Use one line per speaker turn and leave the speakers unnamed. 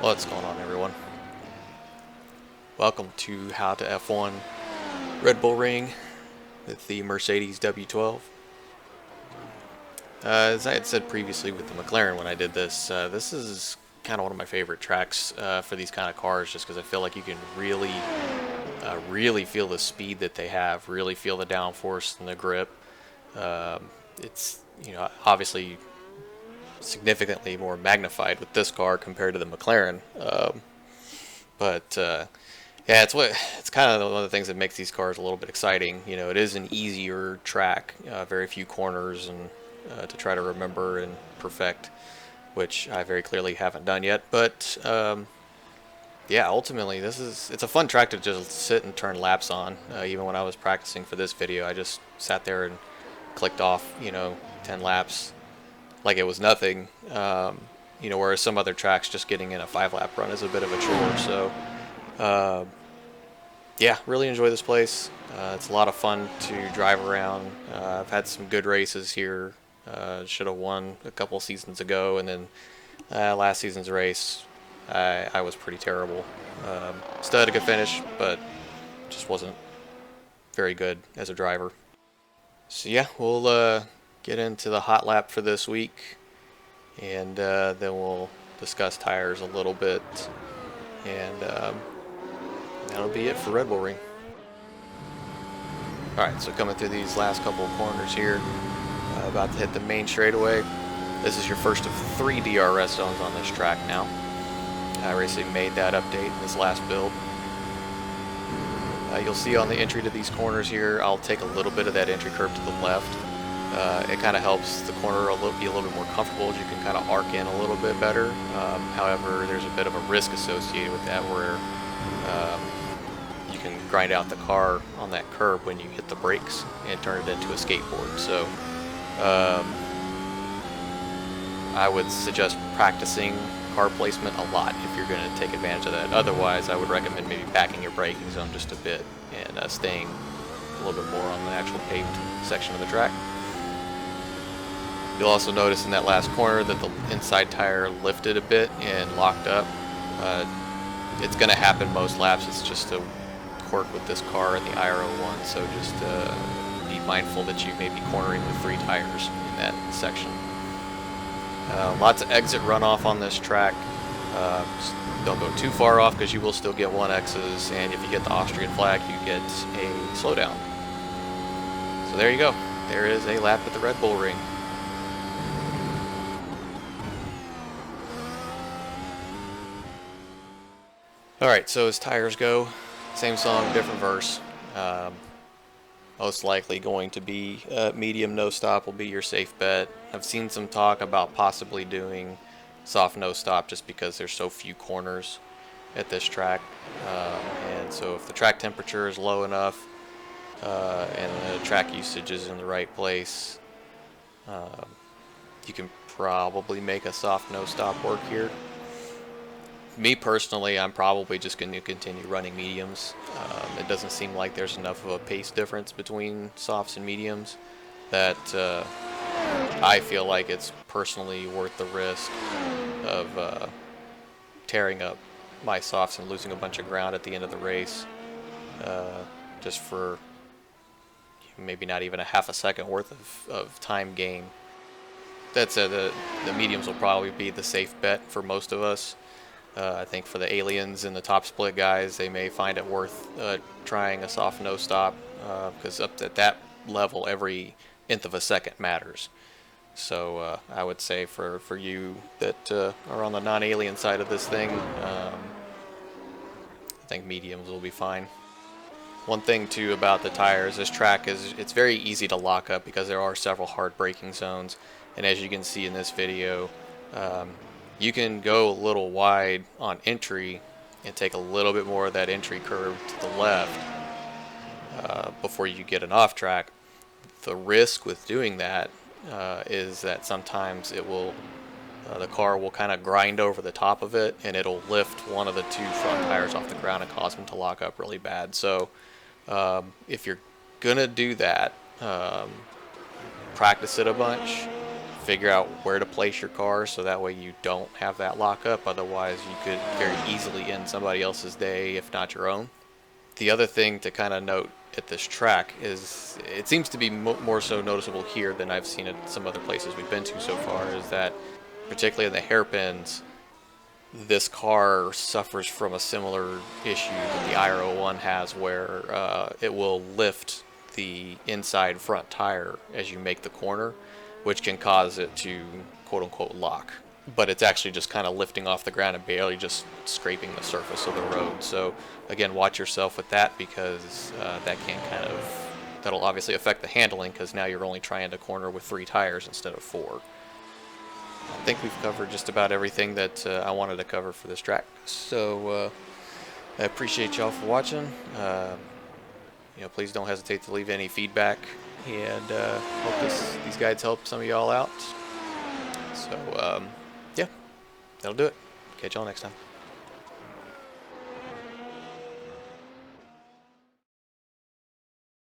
What's going on, everyone? Welcome to How to F1 Red Bull Ring with the Mercedes W12. As I had said previously with the McLaren when I did this, this is kind of one of my favorite tracks for these kind of cars, just because I feel like you can really feel the speed that they have, really feel the downforce and the grip. It's obviously significantly more magnified with this car compared to the McLaren. But Yeah, it's kind of one of the things that makes these cars a little bit exciting. It is an easier track, very few corners, and to try to remember and perfect, which I very clearly haven't done yet. But yeah, ultimately, it's a fun track to just sit and turn laps on. Even when I was practicing for this video, I just sat there and clicked off, 10 laps like it was nothing. Whereas some other tracks, just getting in a 5-lap run is a bit of a chore. So. Yeah, really enjoy this place. It's a lot of fun to drive around. I've had some good races here. Should have won a couple seasons ago, and then last season's race, I was pretty terrible. Still had a good finish, but just wasn't very good as a driver. So yeah, we'll get into the hot lap for this week, and then we'll discuss tires a little bit, and that'll be it for Red Bull Ring. Alright, so coming through these last couple of corners here, about to hit the main straightaway. This is your first of 3 DRS zones on this track now. iRacing made that update in this last build. You'll see on the entry to these corners here, I'll take a little bit of that entry curve to the left. It kind of helps the corner be a little bit more comfortable, as you can kind of arc in a little bit better. However, there's a bit of a risk associated with that, where you can grind out the car on that curb when you hit the brakes and turn it into a skateboard. So I would suggest practicing car placement a lot if you're going to take advantage of that. Otherwise, I would recommend maybe backing your braking zone just a bit and staying a little bit more on the actual paved section of the track. You'll also notice in that last corner that the inside tire lifted a bit and locked up. It's going to happen most laps. It's just a quirk with this car and the iRacing, so just be mindful that you may be cornering with 3 tires in that section. Lots of exit runoff on this track. Don't go too far off, because you will still get 1Xs, and if you get the Austrian flag, you get a slowdown. So there you go. There is a lap at the Red Bull Ring. Alright, so as tires go, same song, different verse. Most likely going to be medium no stop will be your safe bet. I've seen some talk about possibly doing soft no stop, just because there's so few corners at this track. And so if the track temperature is low enough and the track usage is in the right place, you can probably make a soft no stop work here. Me personally, I'm probably just going to continue running mediums. It doesn't seem like there's enough of a pace difference between softs and mediums that I feel like it's personally worth the risk of tearing up my softs and losing a bunch of ground at the end of the race, just for maybe not even a half a second worth of time gain. That said, the mediums will probably be the safe bet for most of us. I think for the aliens and the top split guys, they may find it worth trying a soft no stop, because up at that level, every nth of a second matters. So I would say for you that are on the non-alien side of this thing, I think mediums will be fine. One thing too about the tires, this track it's very easy to lock up, because there are several hard braking zones, and as you can see in this video, you can go a little wide on entry and take a little bit more of that entry curve to the left before you get an off track. The risk with doing that is that sometimes the car will kind of grind over the top of it, and it'll lift one of the 2 front tires off the ground and cause them to lock up really bad. So if you're gonna do that, practice it a bunch. figure out where to place your car so that way you don't have that lockup. Otherwise, you could very easily end somebody else's day, if not your own. The other thing to kind of note at this track is it seems to be more so noticeable here than I've seen at some other places we've been to so far, is that particularly in the hairpins, this car suffers from a similar issue that the iR01 has, where it will lift the inside front tire as you make the corner, which can cause it to quote-unquote lock. But it's actually just kind of lifting off the ground and barely just scraping the surface of the road. So again, watch yourself with that, because that can that'll obviously affect the handling, because now you're only trying to corner with 3 tires instead of 4. I think we've covered just about everything that I wanted to cover for this track. So I appreciate y'all for watching. Please don't hesitate to leave any feedback, and hope these guides help some of y'all out. So yeah, that'll do it. Catch y'all next time.